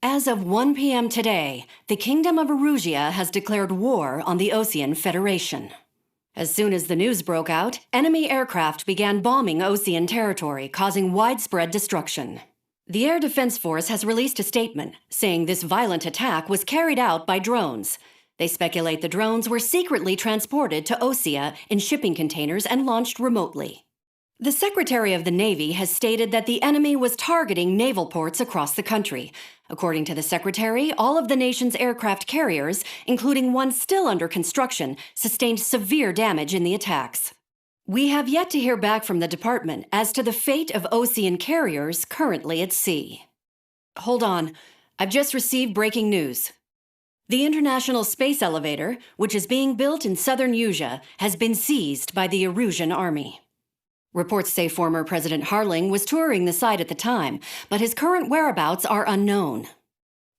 As of 1 p.m. today, the Kingdom of Erusia has declared war on the Osean Federation. As soon as the news broke out, enemy aircraft began bombing Osean territory, causing widespread destruction. The Air Defense Force has released a statement saying this violent attack was carried out by drones. They speculate the drones were secretly transported to Osea in shipping containers and launched remotely. The Secretary of the Navy has stated that the enemy was targeting naval ports across the country. According to the Secretary, all of the nation's aircraft carriers, including one still under construction, sustained severe damage in the attacks. We have yet to hear back from the department as to the fate of Osean carriers currently at sea. Hold on, I've just received breaking news. The International Space Elevator, which is being built in southern Erusia, has been seized by the Erusian army. Reports say former President Harling was touring the site at the time, but his current whereabouts are unknown.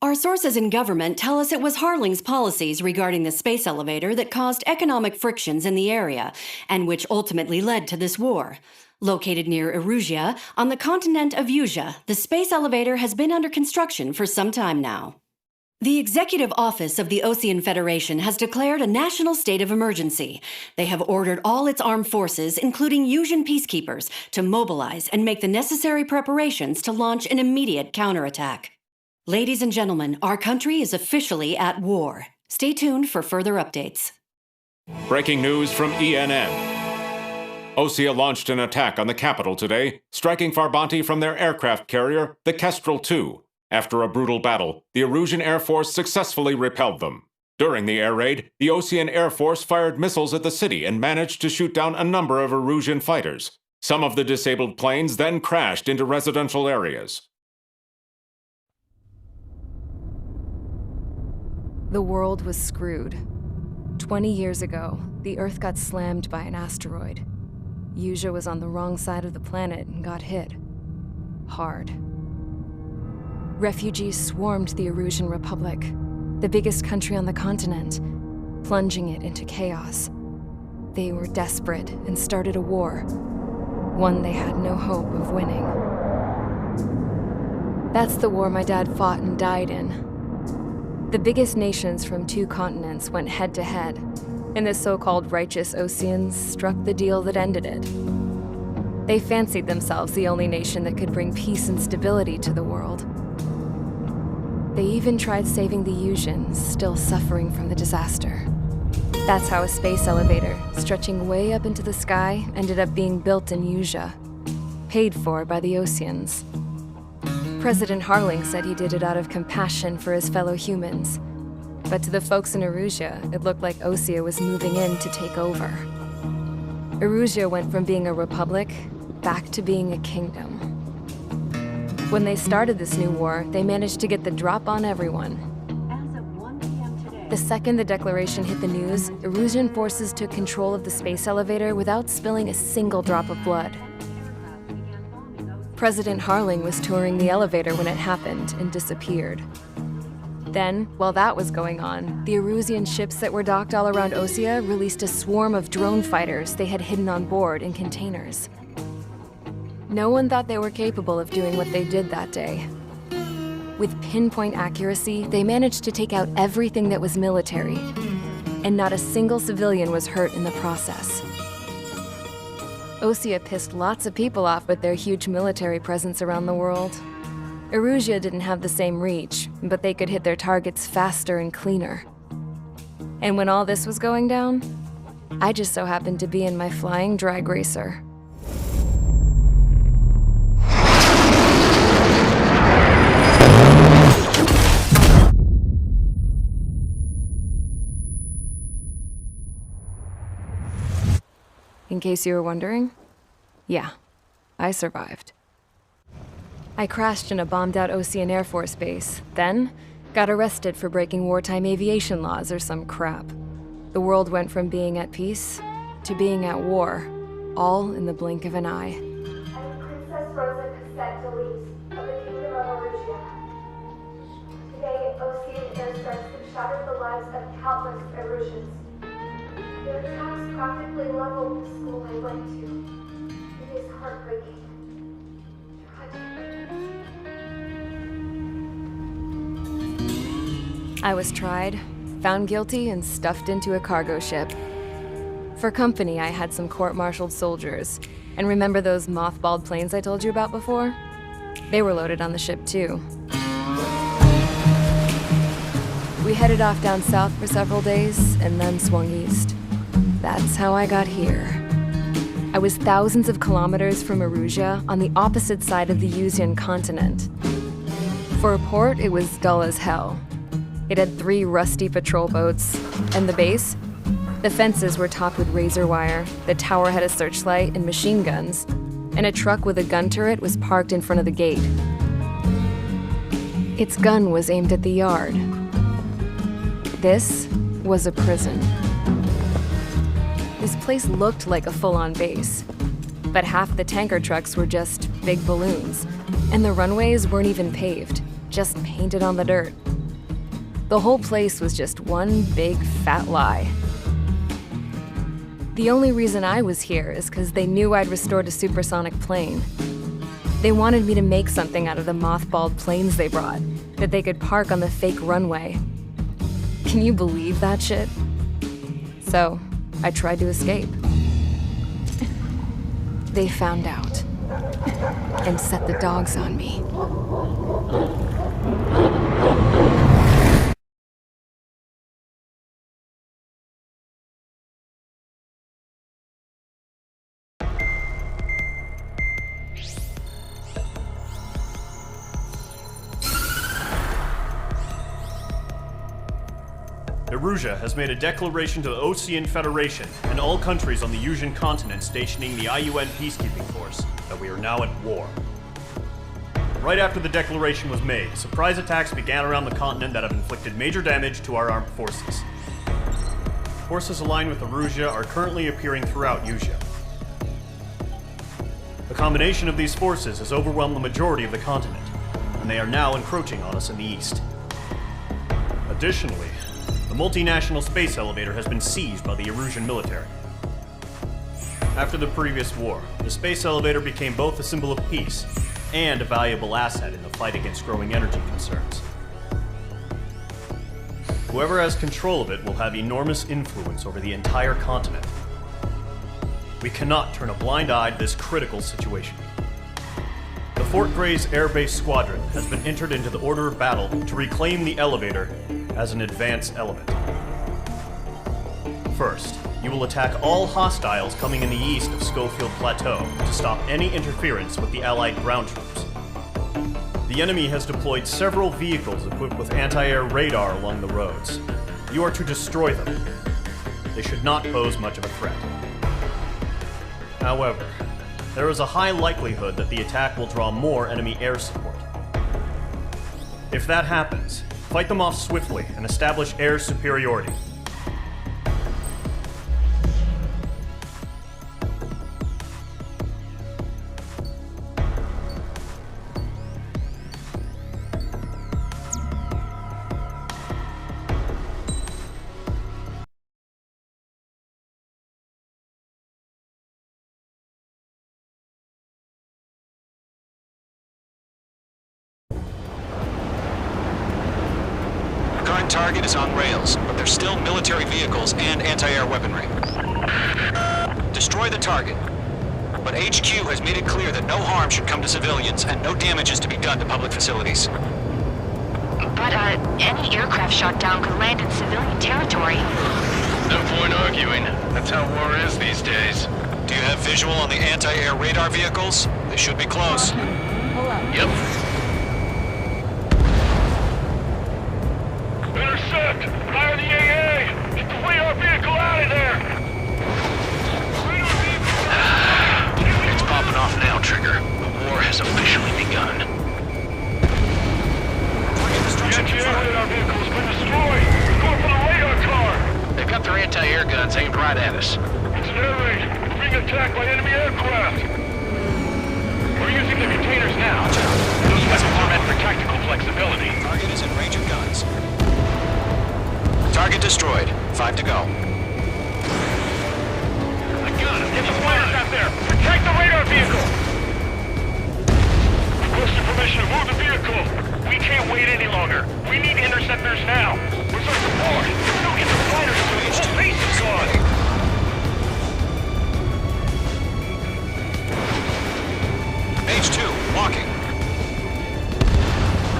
Our sources in government tell us it was Harling's policies regarding the space elevator that caused economic frictions in the area, and which ultimately led to this war. Located near Erusia, on the continent of Erusia, the space elevator has been under construction for some time now. The Executive Office of the Osean Federation has declared a national state of emergency. They have ordered all its armed forces, including Erusian peacekeepers, to mobilize and make the necessary preparations to launch an immediate counterattack. Ladies and gentlemen, our country is officially at war. Stay tuned for further updates. Breaking news from ENN. Osea launched an attack on the capital today, striking Farbanti from their aircraft carrier, the Kestrel II. After a brutal battle, the Erusian Air Force successfully repelled them. During the air raid, the Osean Air Force fired missiles at the city and managed to shoot down a number of Erusian fighters. Some of the disabled planes then crashed into residential areas. The world was screwed. 20 years ago, the Earth got slammed by an asteroid. Erusia was on the wrong side of the planet and got hit. Hard. Refugees swarmed the Erusian Republic, the biggest country on the continent, plunging it into chaos. They were desperate and started a war, one they had no hope of winning. That's the war my dad fought and died in. The biggest nations from 2 continents went head-to-head, and the so-called righteous Oseans struck the deal that ended it. They fancied themselves the only nation that could bring peace and stability to the world. They even tried saving the Erusians, still suffering from the disaster. That's how a space elevator, stretching way up into the sky, ended up being built in Erusia, paid for by the Oseans. President Harling said he did it out of compassion for his fellow humans. But to the folks in Erusia, it looked like Osea was moving in to take over. Erusia went from being a republic back to being a kingdom. When they started this new war, they managed to get the drop on everyone. As of 1 p.m. today, The second the declaration hit the news, Erusian forces took control of the space elevator without spilling a single drop of blood. President Harling was touring the elevator when it happened and disappeared. Then, while that was going on, the Erusian ships that were docked all around Osea released a swarm of drone fighters they had hidden on board in containers. No one thought they were capable of doing what they did that day. With pinpoint accuracy, they managed to take out everything that was military, and not a single civilian was hurt in the process. Osea pissed lots of people off with their huge military presence around the world. Erusia didn't have the same reach, but they could hit their targets faster and cleaner. And when all this was going down, I just so happened to be in my flying drag racer. In case you were wondering, yeah, I survived. I crashed in a bombed-out Osean Air Force base, then got arrested for breaking wartime aviation laws or some crap. The world went from being at peace to being at war, all in the blink of an eye. I'm Princess Rosa Cassette Delise of the Kingdom of Erusia. Today, Osean airstrikes have shattered the lives of countless Erusians. Their attacks practically leveled the school I went to. It is heartbreaking. Tragic. I was tried, found guilty, and stuffed into a cargo ship. For company, I had some court-martialed soldiers. And remember those mothballed planes I told you about before? They were loaded on the ship too. We headed off down south for several days, and then swung east. That's how I got here. I was thousands of kilometers from Erusia, on the opposite side of the Usian continent. For a port, it was dull as hell. It had 3 rusty patrol boats, and the base? The fences were topped with razor wire, the tower had a searchlight and machine guns, and a truck with a gun turret was parked in front of the gate. Its gun was aimed at the yard. This was a prison. This place looked like a full-on base, but half the tanker trucks were just big balloons, and the runways weren't even paved, just painted on the dirt. The whole place was just one big fat lie. The only reason I was here is because they knew I'd restored a supersonic plane. They wanted me to make something out of the mothballed planes they brought, that they could park on the fake runway. Can you believe that shit? So, I tried to escape. They found out and set the dogs on me. Erusia has made a declaration to the Ocean Federation and all countries on the Usian continent stationing the IUN peacekeeping force that we are now at war. Right after the declaration was made, surprise attacks began around the continent that have inflicted major damage to our armed forces. Forces aligned with Erusia are currently appearing throughout Usia. The combination of these forces has overwhelmed the majority of the continent, and they are now encroaching on us in the east. Additionally, the multinational space elevator has been seized by the Erusian military. After the previous war, the space elevator became both a symbol of peace and a valuable asset in the fight against growing energy concerns. Whoever has control of it will have enormous influence over the entire continent. We cannot turn a blind eye to this critical situation. The Fort Gray's Air Base Squadron has been entered into the order of battle to reclaim the elevator as an advance element. First, you will attack all hostiles coming in the east of Schofield Plateau to stop any interference with the Allied ground troops. The enemy has deployed several vehicles equipped with anti-air radar along the roads. You are to destroy them. They should not pose much of a threat. However, there is a high likelihood that the attack will draw more enemy air support. If that happens, fight them off swiftly and establish air superiority. Target is on rails, but there's still military vehicles and anti-air weaponry. Destroy the target, but HQ has made it clear that no harm should come to civilians and no damage is to be done to public facilities. But, any aircraft shot down could land in civilian territory. No point arguing. That's how war is these days. Do you have visual on the anti-air radar vehicles? They should be close. Yep. Intercept! Fire the AA! Get the radar vehicle out of there! It's popping off now, Trigger. The war has officially begun. The anti-air radar vehicle's been destroyed! We're going for the radar car! They've got their anti-air guns aimed right at us. It's an air raid! We're being attacked by enemy aircraft! We're using the containers now. Those weapons are meant for tactical flexibility. Target is in range of guns. Target destroyed. 5 to go. I got him! Get the fighters out there! Protect the radar vehicle! Requesting permission to move the vehicle! We can't wait any longer! We need interceptors now!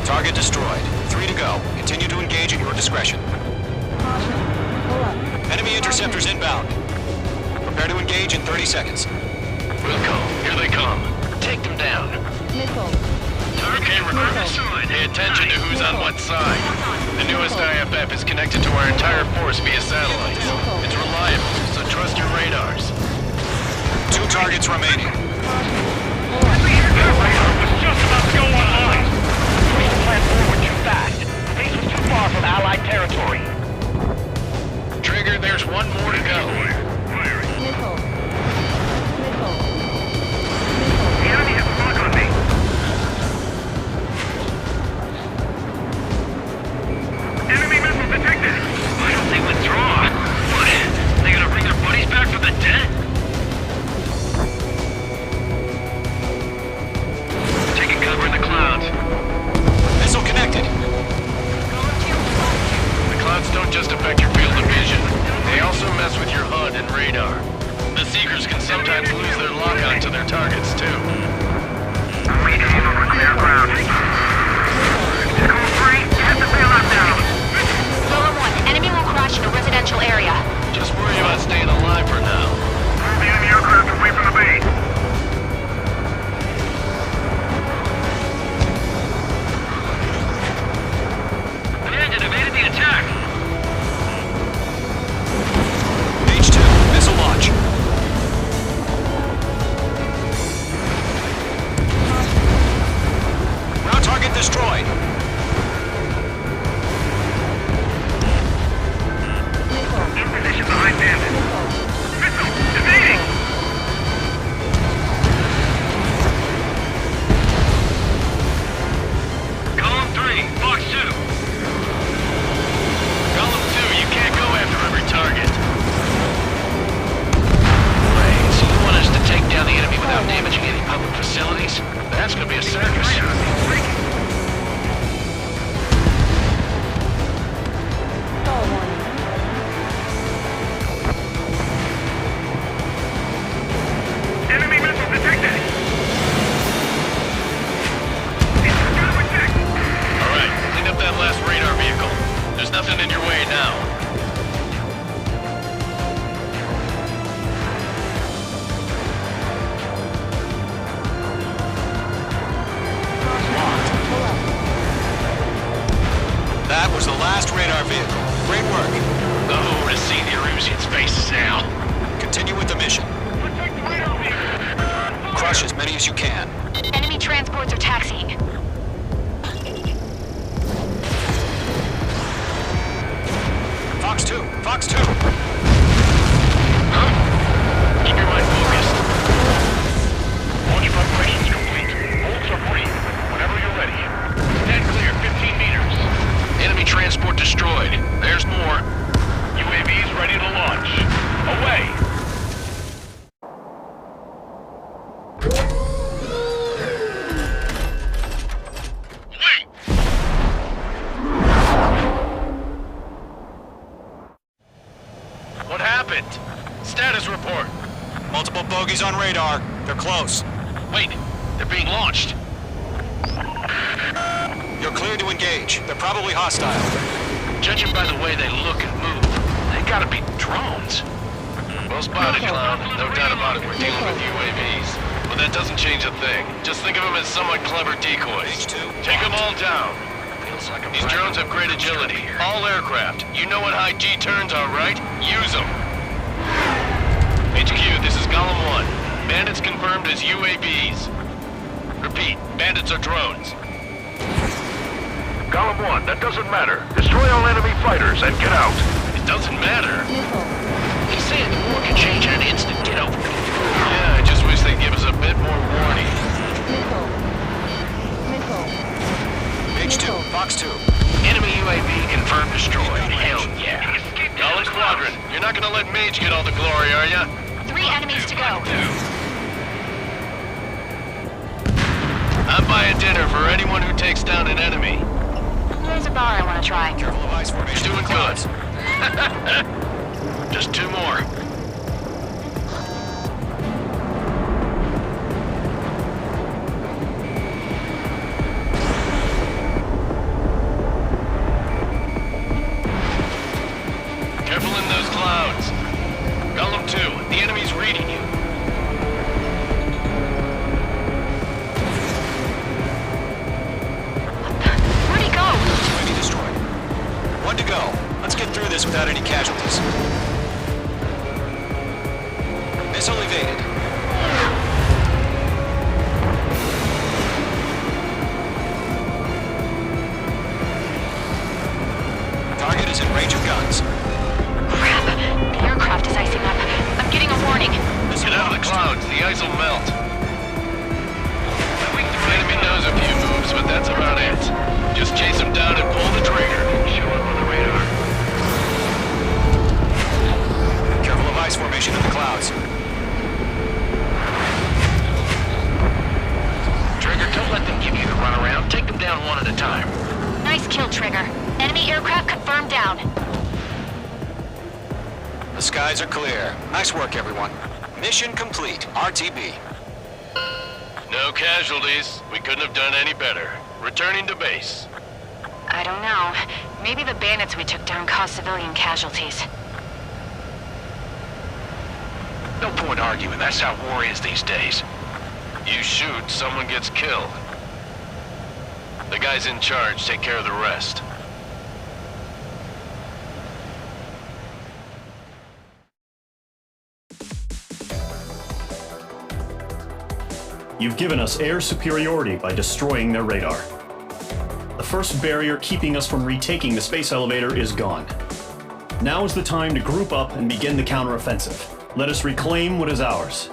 Target destroyed. 3 to go. Continue to engage at your discretion. Enemy interceptors inbound. Prepare to engage in 30 seconds. Wilco, here they come. Take them down. Okay, recruits. Pay attention to who's on what side. The newest IFF is connected to our entire force via satellites. It's reliable, so trust your radars. 2 targets remaining. That radar was just about to go online. We planned forward too fast. Base was too far from Allied territory. Trigger, there's one more to go. The enemy has struck on me. Enemy missile detected. I don't think withdraw. What? They gonna bring their buddies back from the dead? Taking cover in the clouds. Missile connected. The clouds don't just affect your field of vision. They also mess with your HUD and radar. The Seekers can sometimes lose their lock-on to their targets, too. We need to on clear ground. Code 3, hit the bailout now. Golem 1, enemy will crash in a residential area. Just worry about staying alive for now. Move the enemy aircraft away from the base. Bandit evaded the attack. H2, missile launch. Ground target destroyed. In position behind Bandit. Missile, evading! Column 3, Fox 2. Column 2, you can't go after every target. Wait, so you want us to take down the enemy without damaging any public facilities? That's gonna be a circus. Enemy missile detected! Alright, clean up that last radar vehicle. There's nothing in your way now. That was the last radar vehicle. Great work. Oh, to see the Erusian's faces now. Continue with the mission. Crush as many as you can. Enemy transports are taxiing. Fox 2, Fox 2. Huh? Keep your mind focused. Launch preparations complete. Bolts are free. Whenever you're ready. Stand clear, 15 meters. Enemy transport destroyed. There's more. UAVs ready to launch. Away! Wait! What happened? Status report. Multiple bogies on radar. They're close. Wait, they're being launched. You're clear to engage. They're probably hostile. Judging by the way they look and move, they gotta be drones. Well spotted, clown. No doubt about it, we're dealing with UAVs. But that doesn't change a thing. Just think of them as somewhat clever decoys. H2. Take them all down. These drones have great agility. All aircraft. You know what high G turns are, right? Use them. HQ, this is Golem 1. Bandits confirmed as UAVs. Repeat, bandits are drones. Golem 1, that doesn't matter. Destroy all enemy fighters and get out. It doesn't matter. He's saying the war can change in an instant. Get over it. Yeah, I just wish they'd give us a bit more warning. H2, Fox 2. Enemy UAV confirmed destroyed. Hell yeah. Golem Squadron, you're not gonna let Mage get all the glory, are ya? 3 enemies to go. I'm buying dinner for anyone who takes down an enemy. There's a bar I want to try. Careful of ice formation. Doing good. Just 2 more. through this without any casualties. Missile evaded. Target is in range of guns. Crap. The aircraft is icing up. I'm getting a warning. Get out of the clouds, the ice will melt. The enemy knows a few moves, but that's about it. Just chase them down and pull the trigger. Show up on the radar. Careful of ice formation in the clouds. Trigger, don't let them give you the runaround. Take them down one at a time. Nice kill, Trigger. Enemy aircraft confirmed down. The skies are clear. Nice work, everyone. Mission complete. RTB. No casualties. We couldn't have done any better. Returning to base. I don't know. Maybe the bandits we took down caused civilian casualties. No point arguing. That's how war is these days. You shoot, someone gets killed. The guys in charge take care of the rest. You've given us air superiority by destroying their radar. The first barrier keeping us from retaking the space elevator is gone. Now is the time to group up and begin the counteroffensive. Let us reclaim what is ours.